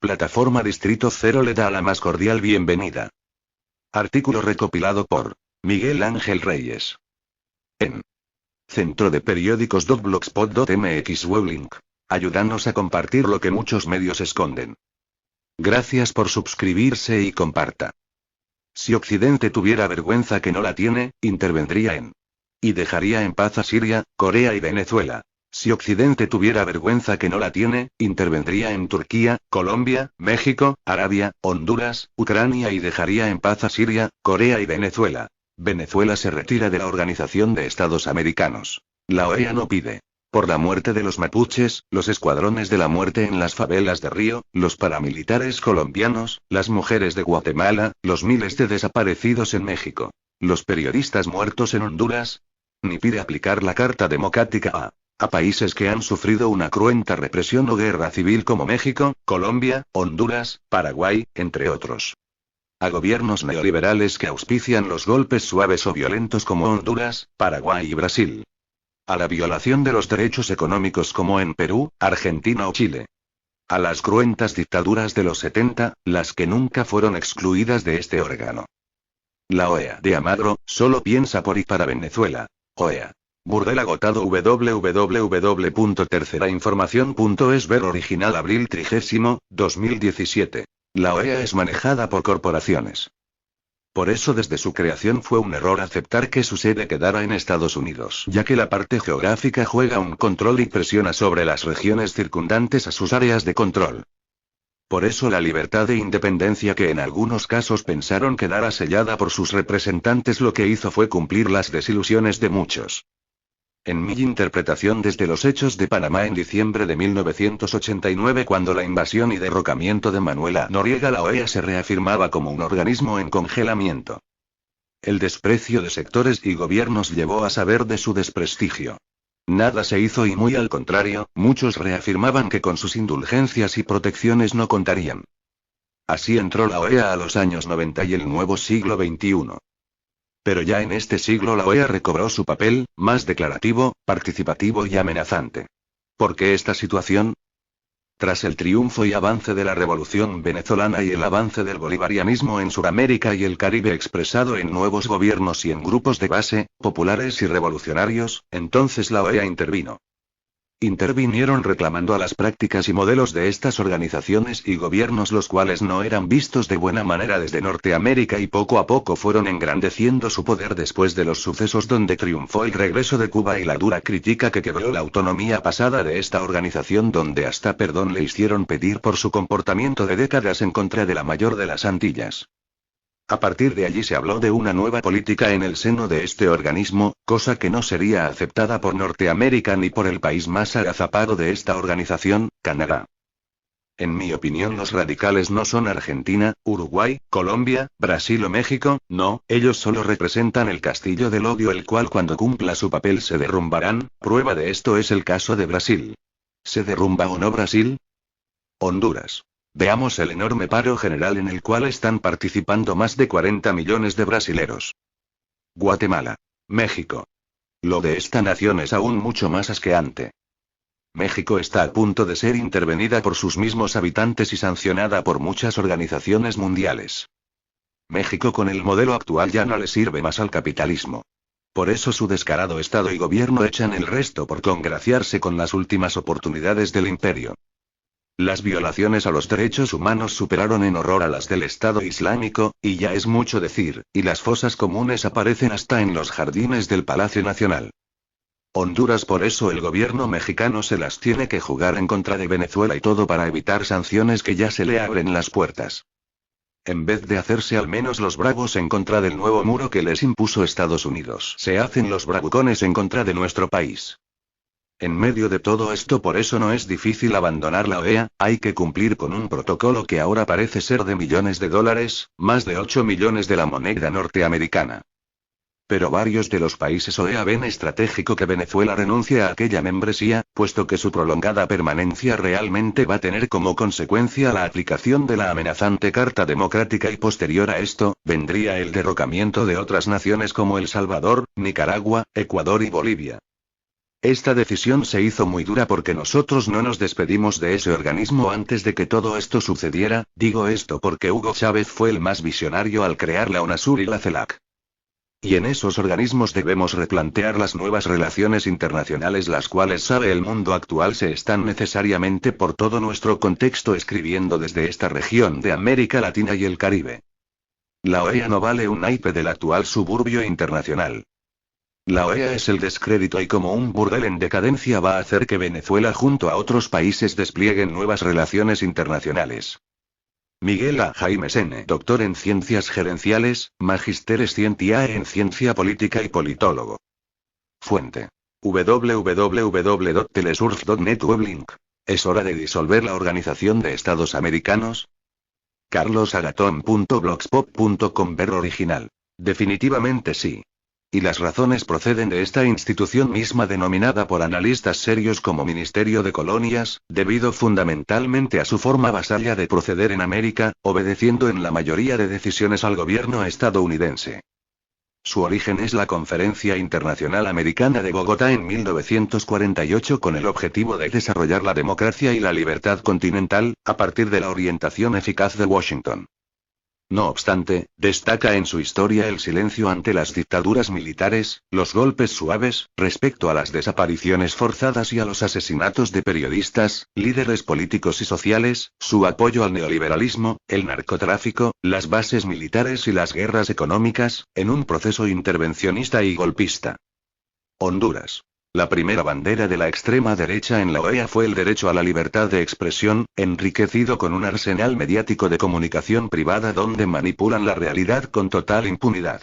Plataforma Distrito Cero le da la más cordial bienvenida. Artículo recopilado por Miguel Ángel Reyes. En Centro de Periódicos .blogspot.mx Weblink. Ayúdanos a compartir lo que muchos medios esconden. Gracias por suscribirse y comparta. Si Occidente tuviera vergüenza que no la tiene, intervendría en y dejaría en paz a Siria, Corea y Venezuela. Si Occidente tuviera vergüenza que no la tiene, intervendría en Turquía, Colombia, México, Arabia, Honduras, Ucrania y dejaría en paz a Siria, Corea y Venezuela. Venezuela se retira de la Organización de Estados Americanos. La OEA no pide por la muerte de los mapuches, los escuadrones de la muerte en las favelas de Río, los paramilitares colombianos, las mujeres de Guatemala, los miles de desaparecidos en México, los periodistas muertos en Honduras. Ni pide aplicar la Carta Democrática a países que han sufrido una cruenta represión o guerra civil como México, Colombia, Honduras, Paraguay, entre otros. A gobiernos neoliberales que auspician los golpes suaves o violentos como Honduras, Paraguay y Brasil. A la violación de los derechos económicos como en Perú, Argentina o Chile. A las cruentas dictaduras de los 70, las que nunca fueron excluidas de este órgano. La OEA de Almagro solo piensa por y para Venezuela. OEA. Burdel agotado. www.tercerainformación.es. Ver original abril 30, 2017. La OEA es manejada por corporaciones. Por eso desde su creación fue un error aceptar que su sede quedara en Estados Unidos, ya que la parte geográfica juega un control y presiona sobre las regiones circundantes a sus áreas de control. Por eso la libertad e independencia que en algunos casos pensaron quedara sellada por sus representantes lo que hizo fue cumplir las desilusiones de muchos. En mi interpretación desde los hechos de Panamá en diciembre de 1989, cuando la invasión y derrocamiento de Manuel A. Noriega, la OEA se reafirmaba como un organismo en congelamiento. El desprecio de sectores y gobiernos llevó a saber de su desprestigio. Nada se hizo y muy al contrario, muchos reafirmaban que con sus indulgencias y protecciones no contarían. Así entró la OEA a los años 90 y el nuevo siglo XXI. Pero ya en este siglo la OEA recobró su papel, más declarativo, participativo y amenazante. ¿Por qué esta situación? Tras el triunfo y avance de la revolución venezolana y el avance del bolivarianismo en Sudamérica y el Caribe expresado en nuevos gobiernos y en grupos de base, populares y revolucionarios, entonces la OEA intervino. Intervinieron reclamando a las prácticas y modelos de estas organizaciones y gobiernos, los cuales no eran vistos de buena manera desde Norteamérica, y poco a poco fueron engrandeciendo su poder después de los sucesos donde triunfó el regreso de Cuba y la dura crítica que quebró la autonomía pasada de esta organización, donde hasta perdón le hicieron pedir por su comportamiento de décadas en contra de la mayor de las Antillas. A partir de allí se habló de una nueva política en el seno de este organismo, cosa que no sería aceptada por Norteamérica ni por el país más agazapado de esta organización, Canadá. En mi opinión, los radicales no son Argentina, Uruguay, Colombia, Brasil o México, no, ellos solo representan el castillo del odio, el cual cuando cumpla su papel se derrumbarán. Prueba de esto es el caso de Brasil. ¿Se derrumba o no Brasil? Honduras. Veamos el enorme paro general en el cual están participando más de 40 millones de brasileros. Guatemala. México. Lo de esta nación es aún mucho más asqueante. México está a punto de ser intervenida por sus mismos habitantes y sancionada por muchas organizaciones mundiales. México con el modelo actual ya no le sirve más al capitalismo. Por eso su descarado Estado y gobierno echan el resto por congraciarse con las últimas oportunidades del imperio. Las violaciones a los derechos humanos superaron en horror a las del Estado Islámico, y ya es mucho decir, y las fosas comunes aparecen hasta en los jardines del Palacio Nacional. Honduras. Por eso el gobierno mexicano se las tiene que jugar en contra de Venezuela, y todo para evitar sanciones que ya se le abren las puertas. En vez de hacerse al menos los bravos en contra del nuevo muro que les impuso Estados Unidos, se hacen los bravucones en contra de nuestro país. En medio de todo esto, por eso no es difícil abandonar la OEA, hay que cumplir con un protocolo que ahora parece ser de millones de dólares, más de 8 millones de la moneda norteamericana. Pero varios de los países OEA ven estratégico que Venezuela renuncie a aquella membresía, puesto que su prolongada permanencia realmente va a tener como consecuencia la aplicación de la amenazante Carta Democrática, y posterior a esto, vendría el derrocamiento de otras naciones como El Salvador, Nicaragua, Ecuador y Bolivia. Esta decisión se hizo muy dura porque nosotros no nos despedimos de ese organismo antes de que todo esto sucediera. Digo esto porque Hugo Chávez fue el más visionario al crear la UNASUR y la CELAC. Y en esos organismos debemos replantear las nuevas relaciones internacionales, las cuales sabe el mundo actual se están necesariamente por todo nuestro contexto escribiendo desde esta región de América Latina y el Caribe. La OEA no vale un naipe del actual suburbio internacional. La OEA es el descrédito y como un burdel en decadencia va a hacer que Venezuela junto a otros países desplieguen nuevas relaciones internacionales. Miguel A. Jaimes N., doctor en Ciencias Gerenciales, Magister Scientiae en Ciencia Política y politólogo. Fuente: www.telesurf.net weblink. ¿Es hora de disolver la Organización de Estados Americanos? carlosagatón.blogspot.com. Ver original. Definitivamente sí. Y las razones proceden de esta institución misma denominada por analistas serios como Ministerio de Colonias, debido fundamentalmente a su forma vasalla de proceder en América, obedeciendo en la mayoría de decisiones al gobierno estadounidense. Su origen es la Conferencia Internacional Americana de Bogotá en 1948 con el objetivo de desarrollar la democracia y la libertad continental, a partir de la orientación eficaz de Washington. No obstante, destaca en su historia el silencio ante las dictaduras militares, los golpes suaves, respecto a las desapariciones forzadas y a los asesinatos de periodistas, líderes políticos y sociales, su apoyo al neoliberalismo, el narcotráfico, las bases militares y las guerras económicas, en un proceso intervencionista y golpista. Honduras. La primera bandera de la extrema derecha en la OEA fue el derecho a la libertad de expresión, enriquecido con un arsenal mediático de comunicación privada donde manipulan la realidad con total impunidad.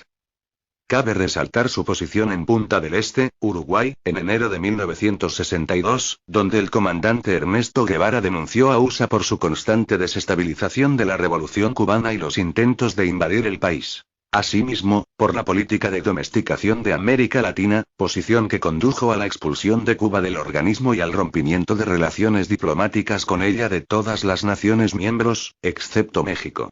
Cabe resaltar su posición en Punta del Este, Uruguay, en enero de 1962, donde el comandante Ernesto Guevara denunció a USA por su constante desestabilización de la revolución cubana y los intentos de invadir el país. Asimismo, por la política de domesticación de América Latina, posición que condujo a la expulsión de Cuba del organismo y al rompimiento de relaciones diplomáticas con ella de todas las naciones miembros, excepto México.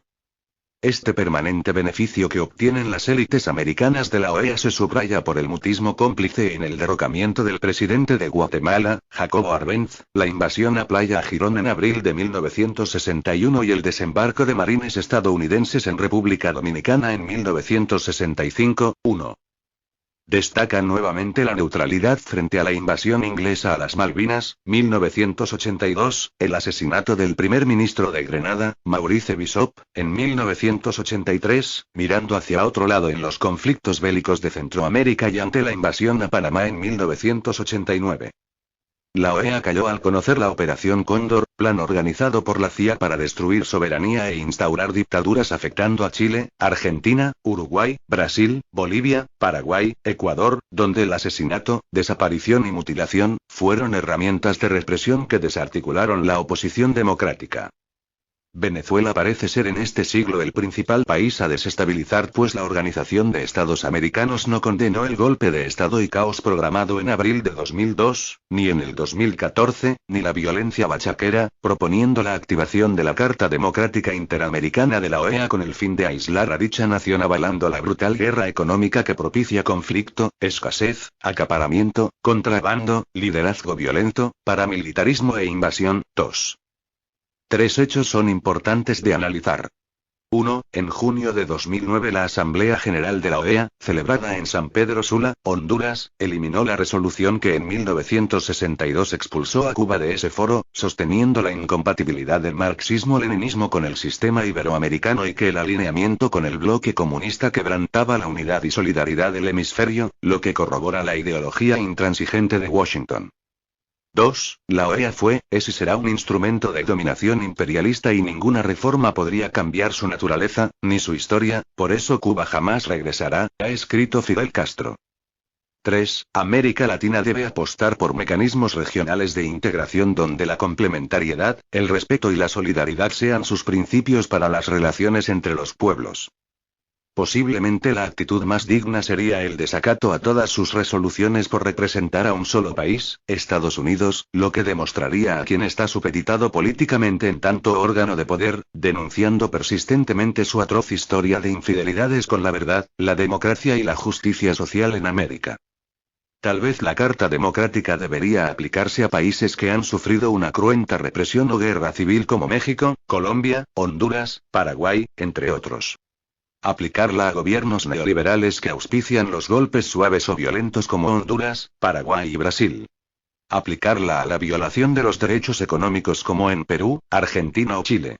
Este permanente beneficio que obtienen las élites americanas de la OEA se subraya por el mutismo cómplice en el derrocamiento del presidente de Guatemala, Jacobo Arbenz, la invasión a Playa Girón en abril de 1961 y el desembarco de marines estadounidenses en República Dominicana en 1965. 1. Destaca nuevamente la neutralidad frente a la invasión inglesa a las Malvinas, 1982, el asesinato del primer ministro de Grenada, Maurice Bishop, en 1983, mirando hacia otro lado en los conflictos bélicos de Centroamérica y ante la invasión a Panamá en 1989. La OEA cayó al conocer la Operación Cóndor, plan organizado por la CIA para destruir soberanía e instaurar dictaduras afectando a Chile, Argentina, Uruguay, Brasil, Bolivia, Paraguay, Ecuador, donde el asesinato, desaparición y mutilación, fueron herramientas de represión que desarticularon la oposición democrática. Venezuela parece ser en este siglo el principal país a desestabilizar, pues la Organización de Estados Americanos no condenó el golpe de Estado y caos programado en abril de 2002, ni en el 2014, ni la violencia bachaquera, proponiendo la activación de la Carta Democrática Interamericana de la OEA con el fin de aislar a dicha nación, avalando la brutal guerra económica que propicia conflicto, escasez, acaparamiento, contrabando, liderazgo violento, paramilitarismo e invasión. 2. Tres hechos son importantes de analizar. 1. En junio de 2009 la Asamblea General de la OEA, celebrada en San Pedro Sula, Honduras, eliminó la resolución que en 1962 expulsó a Cuba de ese foro, sosteniendo la incompatibilidad del marxismo-leninismo con el sistema iberoamericano y que el alineamiento con el bloque comunista quebrantaba la unidad y solidaridad del hemisferio, lo que corrobora la ideología intransigente de Washington. 2. La OEA fue, es y será un instrumento de dominación imperialista y ninguna reforma podría cambiar su naturaleza, ni su historia, por eso Cuba jamás regresará, ha escrito Fidel Castro. 3. América Latina debe apostar por mecanismos regionales de integración donde la complementariedad, el respeto y la solidaridad sean sus principios para las relaciones entre los pueblos. Posiblemente la actitud más digna sería el desacato a todas sus resoluciones por representar a un solo país, Estados Unidos, lo que demostraría a quien está supeditado políticamente en tanto órgano de poder, denunciando persistentemente su atroz historia de infidelidades con la verdad, la democracia y la justicia social en América. Tal vez la Carta Democrática debería aplicarse a países que han sufrido una cruenta represión o guerra civil como México, Colombia, Honduras, Paraguay, entre otros. Aplicarla a gobiernos neoliberales que auspician los golpes suaves o violentos como Honduras, Paraguay y Brasil. Aplicarla a la violación de los derechos económicos como en Perú, Argentina o Chile.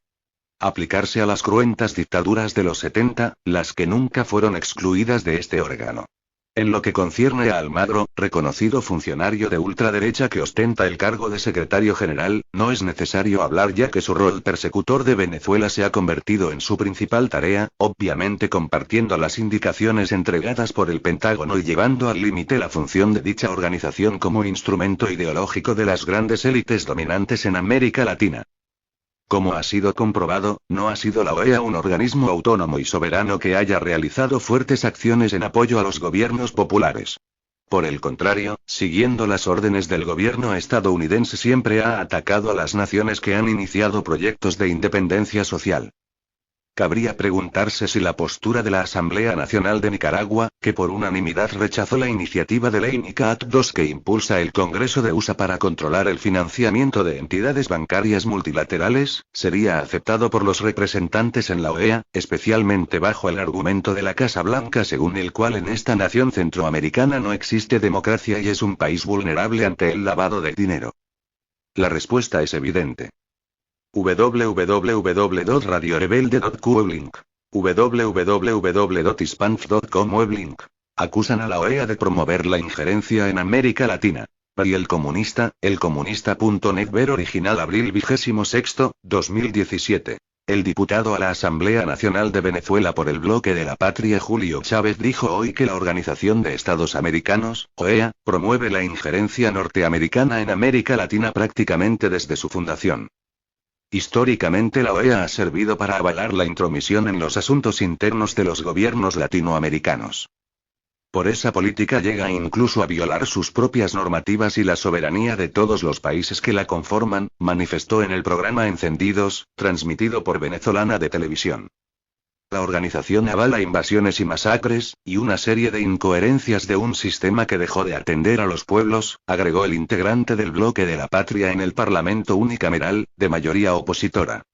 Aplicarse a las cruentas dictaduras de los 70, las que nunca fueron excluidas de este órgano. En lo que concierne a Almagro, reconocido funcionario de ultraderecha que ostenta el cargo de secretario general, no es necesario hablar ya que su rol persecutor de Venezuela se ha convertido en su principal tarea, obviamente compartiendo las indicaciones entregadas por el Pentágono y llevando al límite la función de dicha organización como instrumento ideológico de las grandes élites dominantes en América Latina. Como ha sido comprobado, no ha sido la OEA un organismo autónomo y soberano que haya realizado fuertes acciones en apoyo a los gobiernos populares. Por el contrario, siguiendo las órdenes del gobierno estadounidense siempre ha atacado a las naciones que han iniciado proyectos de independencia social. Cabría preguntarse si la postura de la Asamblea Nacional de Nicaragua, que por unanimidad rechazó la iniciativa de ley NICA Act II que impulsa el Congreso de USA para controlar el financiamiento de entidades bancarias multilaterales, sería aceptado por los representantes en la OEA, especialmente bajo el argumento de la Casa Blanca según el cual en esta nación centroamericana no existe democracia y es un país vulnerable ante el lavado de dinero. La respuesta es evidente. www.radiorebelde.co/link www.hispanf.com/link acusan a la OEA de promover la injerencia en América Latina. Y el comunista.net ver original abril 26, 2017. El diputado a la Asamblea Nacional de Venezuela por el Bloque de la Patria Julio Chávez dijo hoy que la Organización de Estados Americanos, OEA, promueve la injerencia norteamericana en América Latina prácticamente desde su fundación. Históricamente la OEA ha servido para avalar la intromisión en los asuntos internos de los gobiernos latinoamericanos. Por esa política llega incluso a violar sus propias normativas y la soberanía de todos los países que la conforman, manifestó en el programa Encendidos, transmitido por Venezolana de Televisión. La organización avala invasiones y masacres, y una serie de incoherencias de un sistema que dejó de atender a los pueblos, agregó el integrante del Bloque de la Patria en el Parlamento unicameral, de mayoría opositora.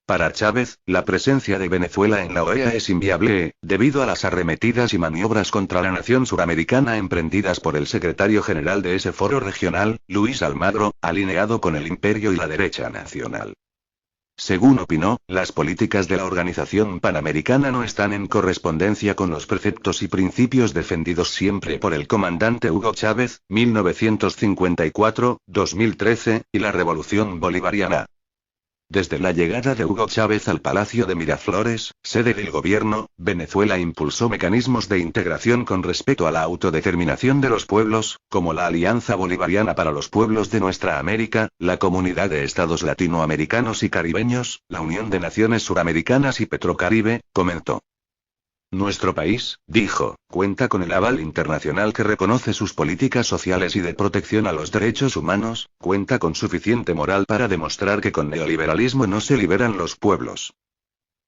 Para Chávez, la presencia de Venezuela en la OEA es inviable, debido a las arremetidas y maniobras contra la nación suramericana emprendidas por el secretario general de ese foro regional, Luis Almagro, alineado con el imperio y la derecha nacional. Según opinó, las políticas de la Organización Panamericana no están en correspondencia con los preceptos y principios defendidos siempre por el comandante Hugo Chávez, 1954-2013, y la Revolución Bolivariana. Desde la llegada de Hugo Chávez al Palacio de Miraflores, sede del gobierno, Venezuela impulsó mecanismos de integración con respecto a la autodeterminación de los pueblos, como la Alianza Bolivariana para los Pueblos de Nuestra América, la Comunidad de Estados Latinoamericanos y Caribeños, la Unión de Naciones Suramericanas y Petrocaribe, comentó. Nuestro país, dijo, cuenta con el aval internacional que reconoce sus políticas sociales y de protección a los derechos humanos, cuenta con suficiente moral para demostrar que con neoliberalismo no se liberan los pueblos.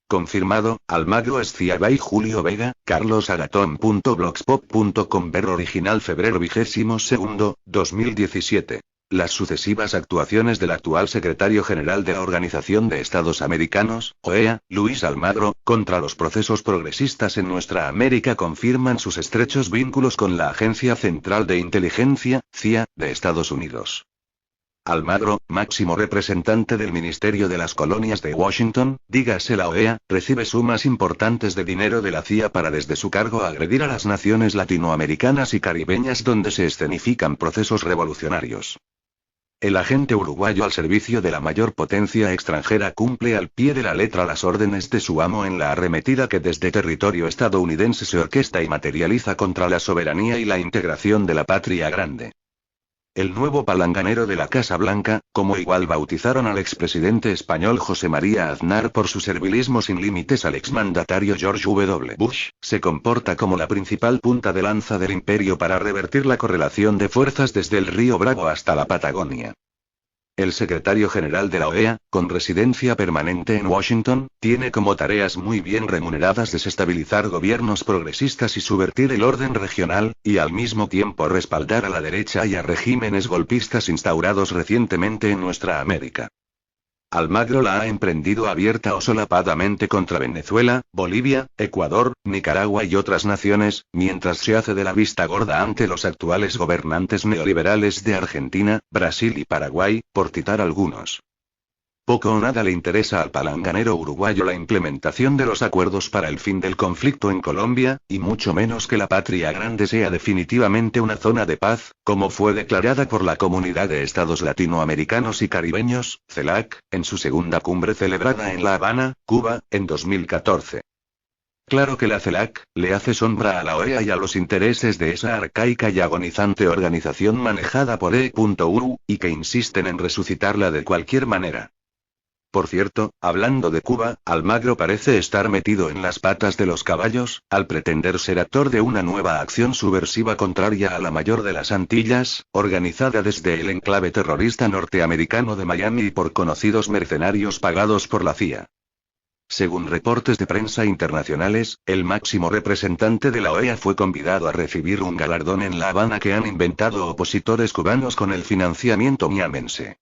Confirmado, Almagro Esciabay Julio Vega, carlosagatón.blogspot.com ver original febrero 22, 2017. Las sucesivas actuaciones del actual secretario general de la Organización de Estados Americanos, OEA, Luis Almagro, contra los procesos progresistas en nuestra América confirman sus estrechos vínculos con la Agencia Central de Inteligencia, CIA, de Estados Unidos. Almagro, máximo representante del Ministerio de las Colonias de Washington, dígase la OEA, recibe sumas importantes de dinero de la CIA para desde su cargo agredir a las naciones latinoamericanas y caribeñas donde se escenifican procesos revolucionarios. El agente uruguayo al servicio de la mayor potencia extranjera cumple al pie de la letra las órdenes de su amo en la arremetida que desde territorio estadounidense se orquesta y materializa contra la soberanía y la integración de la patria grande. El nuevo palanganero de la Casa Blanca, como igual bautizaron al expresidente español José María Aznar por su servilismo sin límites al exmandatario George W. Bush, se comporta como la principal punta de lanza del imperio para revertir la correlación de fuerzas desde el río Bravo hasta la Patagonia. El secretario general de la OEA, con residencia permanente en Washington, tiene como tareas muy bien remuneradas desestabilizar gobiernos progresistas y subvertir el orden regional, y al mismo tiempo respaldar a la derecha y a regímenes golpistas instaurados recientemente en nuestra América. Almagro la ha emprendido abierta o solapadamente contra Venezuela, Bolivia, Ecuador, Nicaragua y otras naciones, mientras se hace de la vista gorda ante los actuales gobernantes neoliberales de Argentina, Brasil y Paraguay, por citar algunos. Poco o nada le interesa al palanganero uruguayo la implementación de los acuerdos para el fin del conflicto en Colombia, y mucho menos que la patria grande sea definitivamente una zona de paz, como fue declarada por la Comunidad de Estados Latinoamericanos y Caribeños, CELAC, en su segunda cumbre celebrada en La Habana, Cuba, en 2014. Claro que la CELAC le hace sombra a la OEA y a los intereses de esa arcaica y agonizante organización manejada por E.U., y que insisten en resucitarla de cualquier manera. Por cierto, hablando de Cuba, Almagro parece estar metido en las patas de los caballos, al pretender ser actor de una nueva acción subversiva contraria a la mayor de las Antillas, organizada desde el enclave terrorista norteamericano de Miami y por conocidos mercenarios pagados por la CIA. Según reportes de prensa internacionales, el máximo representante de la OEA fue convidado a recibir un galardón en La Habana que han inventado opositores cubanos con el financiamiento miamense.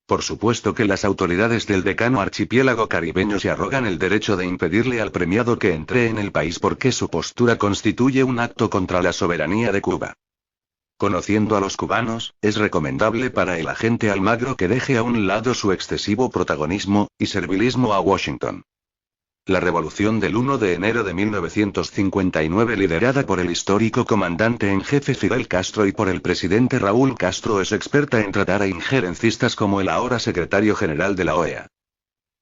Por supuesto que las autoridades del decano archipiélago caribeño se arrogan el derecho de impedirle al premiado que entre en el país porque su postura constituye un acto contra la soberanía de Cuba. Conociendo a los cubanos, es recomendable para el agente Almagro que deje a un lado su excesivo protagonismo y servilismo a Washington. La revolución del 1 de enero de 1959, liderada por el histórico comandante en jefe Fidel Castro y por el presidente Raúl Castro, es experta en tratar a injerencistas como el ahora secretario general de la OEA.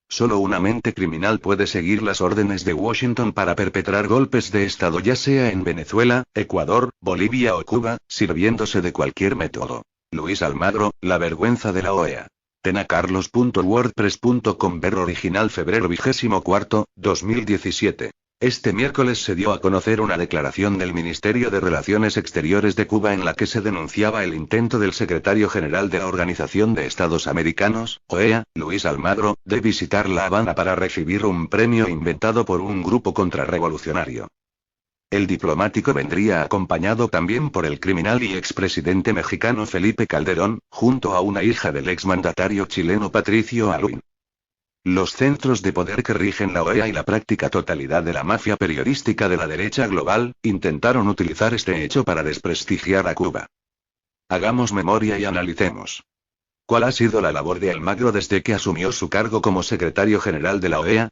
Solo una mente criminal puede seguir las órdenes de Washington para perpetrar golpes de Estado, ya sea en Venezuela, Ecuador, Bolivia o Cuba, sirviéndose de cualquier método. Luis Almagro, la vergüenza de la OEA. tenacarlos.wordpress.com. Ver original febrero 24, 2017. Este miércoles se dio a conocer una declaración del Ministerio de Relaciones Exteriores de Cuba en la que se denunciaba el intento del secretario general de la Organización de Estados Americanos, OEA, Luis Almagro, de visitar La Habana para recibir un premio inventado por un grupo contrarrevolucionario. El diplomático vendría acompañado también por el criminal y expresidente mexicano Felipe Calderón, junto a una hija del exmandatario chileno Patricio Aylwin. Los centros de poder que rigen la OEA y la práctica totalidad de la mafia periodística de la derecha global, intentaron utilizar este hecho para desprestigiar a Cuba. Hagamos memoria y analicemos. ¿Cuál ha sido la labor de Almagro desde que asumió su cargo como secretario general de la OEA?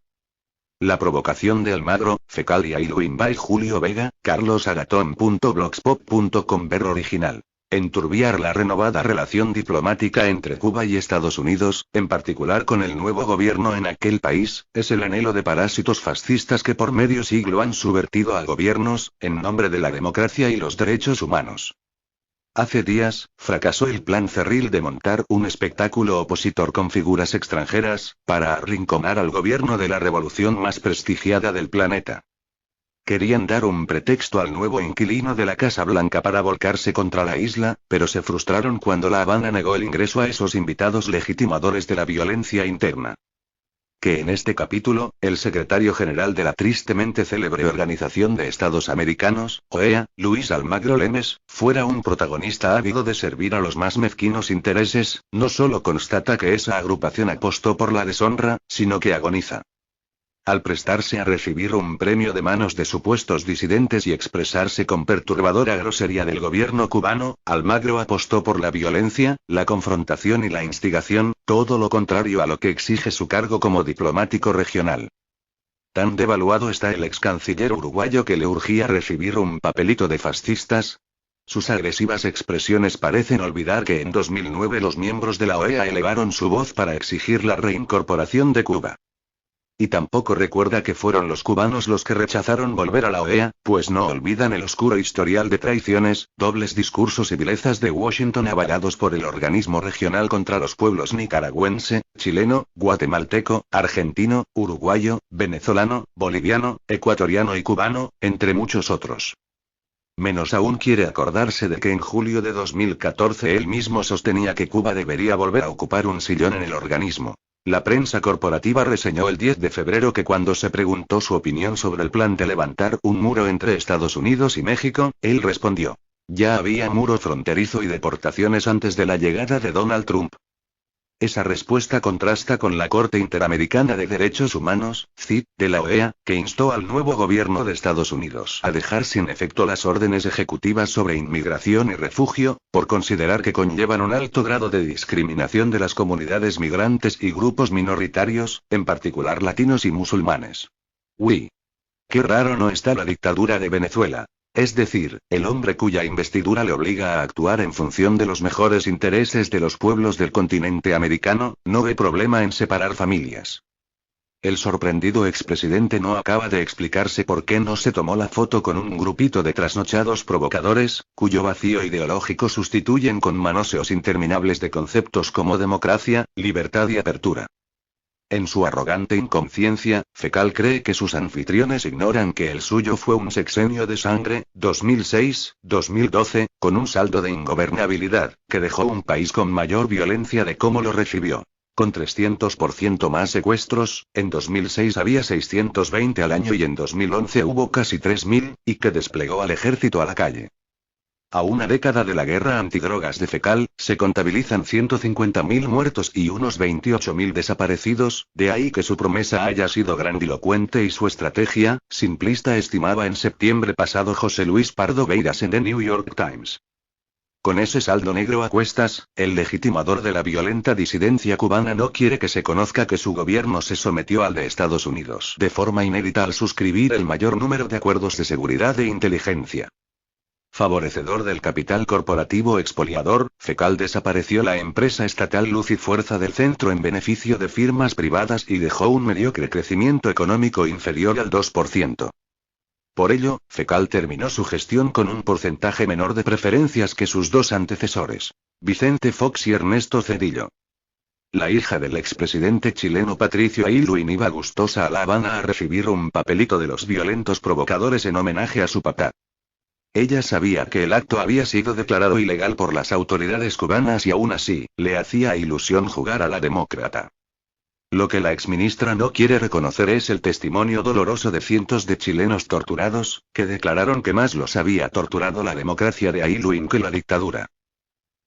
La provocación de Almagro, Fecal y Aylwin by Julio Vega, carlosagatón.blogspot.com. Ver original. Enturbiar la renovada relación diplomática entre Cuba y Estados Unidos, en particular con el nuevo gobierno en aquel país, es el anhelo de parásitos fascistas que por medio siglo han subvertido a gobiernos, en nombre de la democracia y los derechos humanos. Hace días, fracasó el plan cerril de montar un espectáculo opositor con figuras extranjeras, para arrinconar al gobierno de la revolución más prestigiada del planeta. Querían dar un pretexto al nuevo inquilino de la Casa Blanca para volcarse contra la isla, pero se frustraron cuando La Habana negó el ingreso a esos invitados legitimadores de la violencia interna. Que en este capítulo, el secretario general de la tristemente célebre Organización de Estados Americanos, OEA, Luis Almagro Lemes, fuera un protagonista ávido de servir a los más mezquinos intereses, no solo constata que esa agrupación apostó por la deshonra, sino que agoniza. Al prestarse a recibir un premio de manos de supuestos disidentes y expresarse con perturbadora grosería del gobierno cubano, Almagro apostó por la violencia, la confrontación y la instigación, todo lo contrario a lo que exige su cargo como diplomático regional. Tan devaluado está el ex canciller uruguayo que le urgía recibir un papelito de fascistas. Sus agresivas expresiones parecen olvidar que en 2009 los miembros de la OEA elevaron su voz para exigir la reincorporación de Cuba. Y tampoco recuerda que fueron los cubanos los que rechazaron volver a la OEA, pues no olvidan el oscuro historial de traiciones, dobles discursos y vilezas de Washington avalados por el organismo regional contra los pueblos nicaragüense, chileno, guatemalteco, argentino, uruguayo, venezolano, boliviano, ecuatoriano y cubano, entre muchos otros. Menos aún quiere acordarse de que en julio de 2014 él mismo sostenía que Cuba debería volver a ocupar un sillón en el organismo. La prensa corporativa reseñó el 10 de febrero que cuando se preguntó su opinión sobre el plan de levantar un muro entre Estados Unidos y México, él respondió: ya había muro fronterizo y deportaciones antes de la llegada de Donald Trump. Esa respuesta contrasta con la Corte Interamericana de Derechos Humanos, CID, de la OEA, que instó al nuevo gobierno de Estados Unidos a dejar sin efecto las órdenes ejecutivas sobre inmigración y refugio, por considerar que conllevan un alto grado de discriminación de las comunidades migrantes y grupos minoritarios, en particular latinos y musulmanes. Uy. Qué raro no está la dictadura de Venezuela. Es decir, el hombre cuya investidura le obliga a actuar en función de los mejores intereses de los pueblos del continente americano, no ve problema en separar familias. El sorprendido expresidente no acaba de explicarse por qué no se tomó la foto con un grupito de trasnochados provocadores, cuyo vacío ideológico sustituyen con manoseos interminables de conceptos como democracia, libertad y apertura. En su arrogante inconsciencia, Fecal cree que sus anfitriones ignoran que el suyo fue un sexenio de sangre, 2006-2012, con un saldo de ingobernabilidad, que dejó un país con mayor violencia de cómo lo recibió. Con 300% más secuestros, en 2006 había 620 al año y en 2011 hubo casi 3.000, y que desplegó al ejército a la calle. A una década de la guerra antidrogas de Fecal, se contabilizan 150.000 muertos y unos 28.000 desaparecidos, de ahí que su promesa haya sido grandilocuente y su estrategia, simplista, estimaba en septiembre pasado José Luis Pardo Beiras en The New York Times. Con ese saldo negro a cuestas, el legitimador de la violenta disidencia cubana no quiere que se conozca que su gobierno se sometió al de Estados Unidos de forma inédita al suscribir el mayor número de acuerdos de seguridad e inteligencia. Favorecedor del capital corporativo expoliador, Fecal desapareció la empresa estatal Luz y Fuerza del centro en beneficio de firmas privadas y dejó un mediocre crecimiento económico inferior al 2%. Por ello, Fecal terminó su gestión con un porcentaje menor de preferencias que sus dos antecesores, Vicente Fox y Ernesto Zedillo. La hija del expresidente chileno Patricio Aylwin iba gustosa a La Habana a recibir un papelito de los violentos provocadores en homenaje a su papá. Ella sabía que el acto había sido declarado ilegal por las autoridades cubanas y aún así, le hacía ilusión jugar a la demócrata. Lo que la exministra no quiere reconocer es el testimonio doloroso de cientos de chilenos torturados, que declararon que más los había torturado la democracia de Aylwin que la dictadura.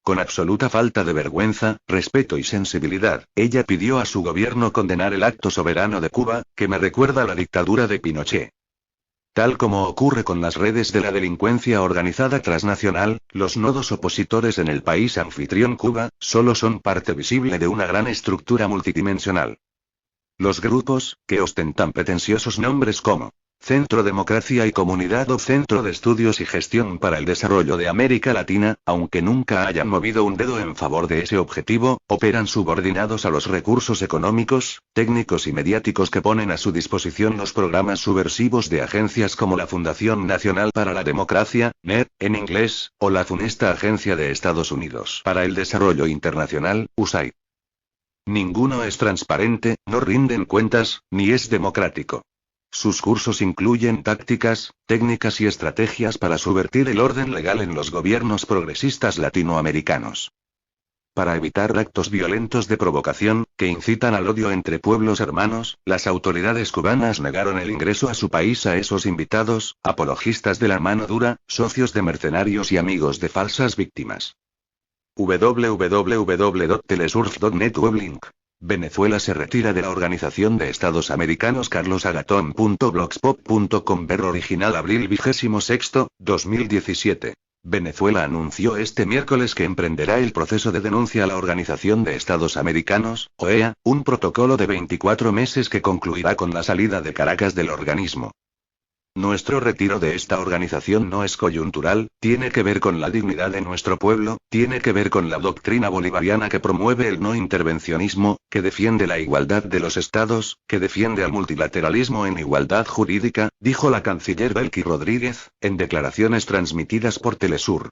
Con absoluta falta de vergüenza, respeto y sensibilidad, ella pidió a su gobierno condenar el acto soberano de Cuba, que me recuerda a la dictadura de Pinochet. Tal como ocurre con las redes de la delincuencia organizada transnacional, los nodos opositores en el país anfitrión Cuba, solo son parte visible de una gran estructura multidimensional. Los grupos, que ostentan pretenciosos nombres como Centro Democracia y Comunidad o Centro de Estudios y Gestión para el Desarrollo de América Latina, aunque nunca hayan movido un dedo en favor de ese objetivo, operan subordinados a los recursos económicos, técnicos y mediáticos que ponen a su disposición los programas subversivos de agencias como la Fundación Nacional para la Democracia, NED, en inglés, o la funesta Agencia de Estados Unidos para el Desarrollo Internacional, USAID. Ninguno es transparente, no rinden cuentas, ni es democrático. Sus cursos incluyen tácticas, técnicas y estrategias para subvertir el orden legal en los gobiernos progresistas latinoamericanos. Para evitar actos violentos de provocación, que incitan al odio entre pueblos hermanos, las autoridades cubanas negaron el ingreso a su país a esos invitados, apologistas de la mano dura, socios de mercenarios y amigos de falsas víctimas. www.telesurf.net weblink. Venezuela se retira de la Organización de Estados Americanos. carlosagatón.blogspot.com. Ver original abril 26, 2017. Venezuela anunció este miércoles que emprenderá el proceso de denuncia a la Organización de Estados Americanos, OEA, un protocolo de 24 meses que concluirá con la salida de Caracas del organismo. Nuestro retiro de esta organización no es coyuntural, tiene que ver con la dignidad de nuestro pueblo, tiene que ver con la doctrina bolivariana que promueve el no intervencionismo, que defiende la igualdad de los estados, que defiende al multilateralismo en igualdad jurídica, dijo la canciller Belkis Rodríguez, en declaraciones transmitidas por Telesur.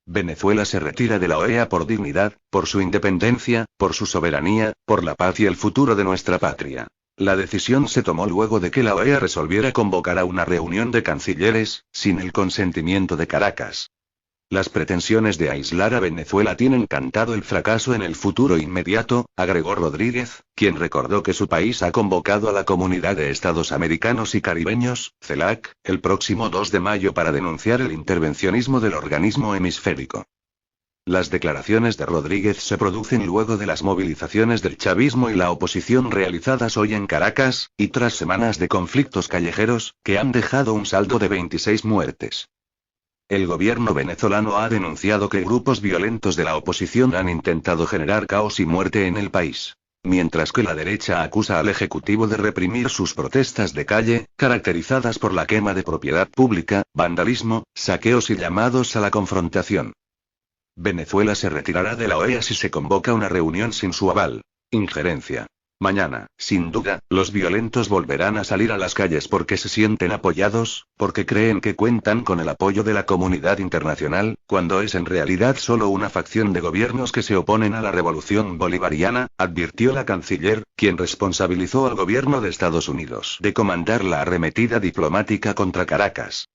Venezuela se retira de la OEA por dignidad, por su independencia, por su soberanía, por la paz y el futuro de nuestra patria. La decisión se tomó luego de que la OEA resolviera convocar a una reunión de cancilleres, sin el consentimiento de Caracas. Las pretensiones de aislar a Venezuela tienen cantado el fracaso en el futuro inmediato, agregó Rodríguez, quien recordó que su país ha convocado a la Comunidad de Estados Americanos y Caribeños, CELAC, el próximo 2 de mayo para denunciar el intervencionismo del organismo hemisférico. Las declaraciones de Rodríguez se producen luego de las movilizaciones del chavismo y la oposición realizadas hoy en Caracas, y tras semanas de conflictos callejeros, que han dejado un saldo de 26 muertes. El gobierno venezolano ha denunciado que grupos violentos de la oposición han intentado generar caos y muerte en el país. Mientras que la derecha acusa al Ejecutivo de reprimir sus protestas de calle, caracterizadas por la quema de propiedad pública, vandalismo, saqueos y llamados a la confrontación. Venezuela se retirará de la OEA si se convoca una reunión sin su aval. Injerencia. Mañana, sin duda, los violentos volverán a salir a las calles porque se sienten apoyados, porque creen que cuentan con el apoyo de la comunidad internacional, cuando es en realidad solo una facción de gobiernos que se oponen a la revolución bolivariana, advirtió la canciller, quien responsabilizó al gobierno de Estados Unidos de comandar la arremetida diplomática contra Caracas.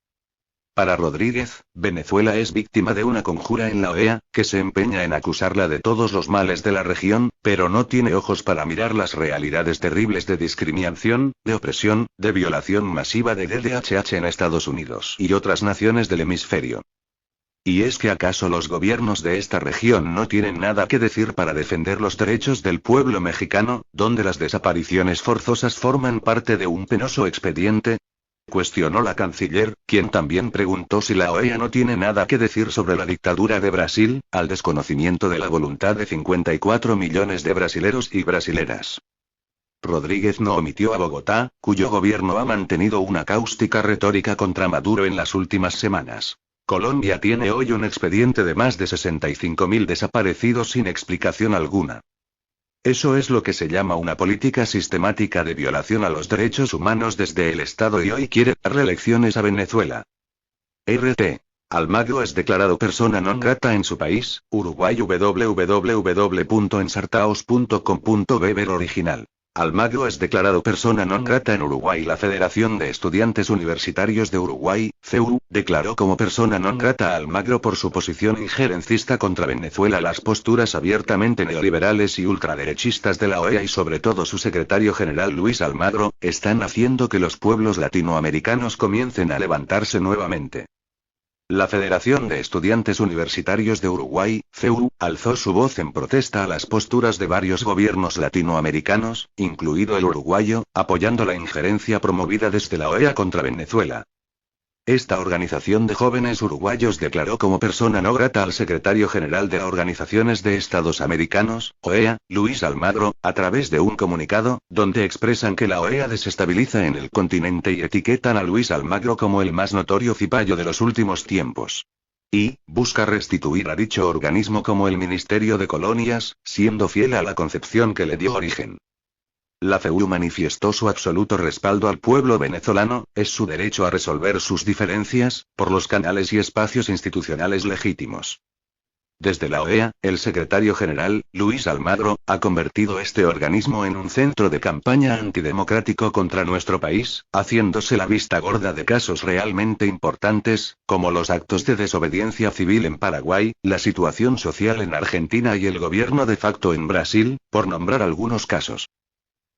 Para Rodríguez, Venezuela es víctima de una conjura en la OEA, que se empeña en acusarla de todos los males de la región, pero no tiene ojos para mirar las realidades terribles de discriminación, de opresión, de violación masiva de DDHH en Estados Unidos y otras naciones del hemisferio. ¿Y es que acaso los gobiernos de esta región no tienen nada que decir para defender los derechos del pueblo mexicano, donde las desapariciones forzosas forman parte de un penoso expediente? Cuestionó la canciller, quien también preguntó si la OEA no tiene nada que decir sobre la dictadura de Brasil, al desconocimiento de la voluntad de 54 millones de brasileros y brasileras. Rodríguez no omitió a Bogotá, cuyo gobierno ha mantenido una cáustica retórica contra Maduro en las últimas semanas. Colombia tiene hoy un expediente de más de 65.000 desaparecidos sin explicación alguna. Eso es lo que se llama una política sistemática de violación a los derechos humanos desde el Estado y hoy quiere darle lecciones a Venezuela. RT. Almagro es declarado persona non grata en su país, Uruguay. www.ensartaos.com.be original. Almagro es declarado persona non grata en Uruguay. La Federación de Estudiantes Universitarios de Uruguay, FEU, declaró como persona non grata a Almagro por su posición injerencista contra Venezuela. Las posturas abiertamente neoliberales y ultraderechistas de la OEA y sobre todo su secretario general Luis Almagro, están haciendo que los pueblos latinoamericanos comiencen a levantarse nuevamente. La Federación de Estudiantes Universitarios de Uruguay, FEU, alzó su voz en protesta a las posturas de varios gobiernos latinoamericanos, incluido el uruguayo, apoyando la injerencia promovida desde la OEA contra Venezuela. Esta organización de jóvenes uruguayos declaró como persona no grata al secretario general de la Organizaciones de Estados Americanos, OEA, Luis Almagro, a través de un comunicado, donde expresan que la OEA desestabiliza en el continente y etiquetan a Luis Almagro como el más notorio cipayo de los últimos tiempos. Y busca restituir a dicho organismo como el Ministerio de Colonias, siendo fiel a la concepción que le dio origen. La FEU manifestó su absoluto respaldo al pueblo venezolano, es su derecho a resolver sus diferencias, por los canales y espacios institucionales legítimos. Desde la OEA, el secretario general, Luis Almagro, ha convertido este organismo en un centro de campaña antidemocrático contra nuestro país, haciéndose la vista gorda de casos realmente importantes, como los actos de desobediencia civil en Paraguay, la situación social en Argentina y el gobierno de facto en Brasil, por nombrar algunos casos.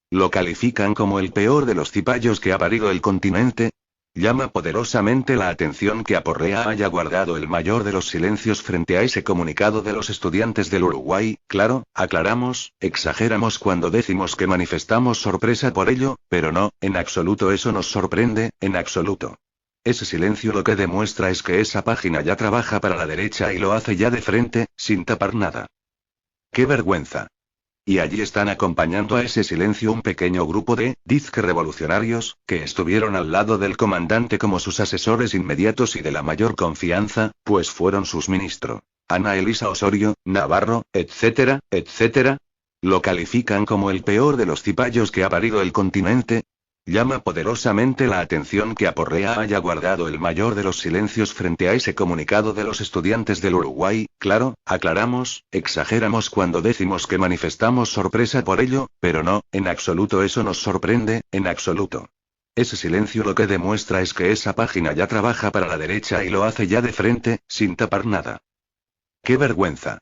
Lo califican como el peor de los cipayos que ha parido el continente. Llama poderosamente la atención que Aporrea haya guardado el mayor de los silencios frente a ese comunicado de los estudiantes del Uruguay. Claro, aclaramos, exageramos cuando decimos que manifestamos sorpresa por ello, pero no, en absoluto eso nos sorprende, en absoluto. Ese silencio lo que demuestra es que esa página ya trabaja para la derecha y lo hace ya de frente, sin tapar nada. ¡Qué vergüenza! Y allí están acompañando a ese silencio un pequeño grupo de, dizque revolucionarios, que estuvieron al lado del comandante como sus asesores inmediatos y de la mayor confianza, pues fueron sus ministros. Ana Elisa Osorio, Navarro, etcétera, etcétera. ¿Lo califican como el peor de los cipayos que ha parido el continente? Llama poderosamente la atención que Aporrea haya guardado el mayor de los silencios frente a ese comunicado de los estudiantes del Uruguay. Claro, aclaramos, exageramos cuando decimos que manifestamos sorpresa por ello, pero no, en absoluto eso nos sorprende, en absoluto. Ese silencio lo que demuestra es que esa página ya trabaja para la derecha y lo hace ya de frente, sin tapar nada. ¡Qué vergüenza!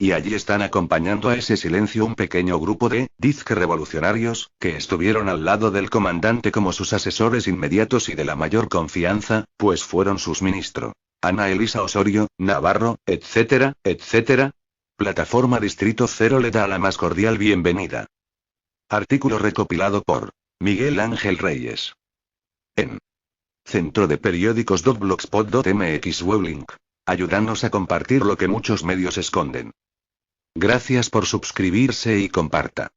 Y allí están acompañando a ese silencio un pequeño grupo de, dizque revolucionarios, que estuvieron al lado del comandante como sus asesores inmediatos y de la mayor confianza, pues fueron sus ministros. Ana Elisa Osorio, Navarro, etcétera, etcétera. Plataforma Distrito Cero le da la más cordial bienvenida. Artículo recopilado por Miguel Ángel Reyes. En Centro de Periódicos .blogspot.mx Weblink. Ayúdanos a compartir lo que muchos medios esconden. Gracias por suscribirse y comparta.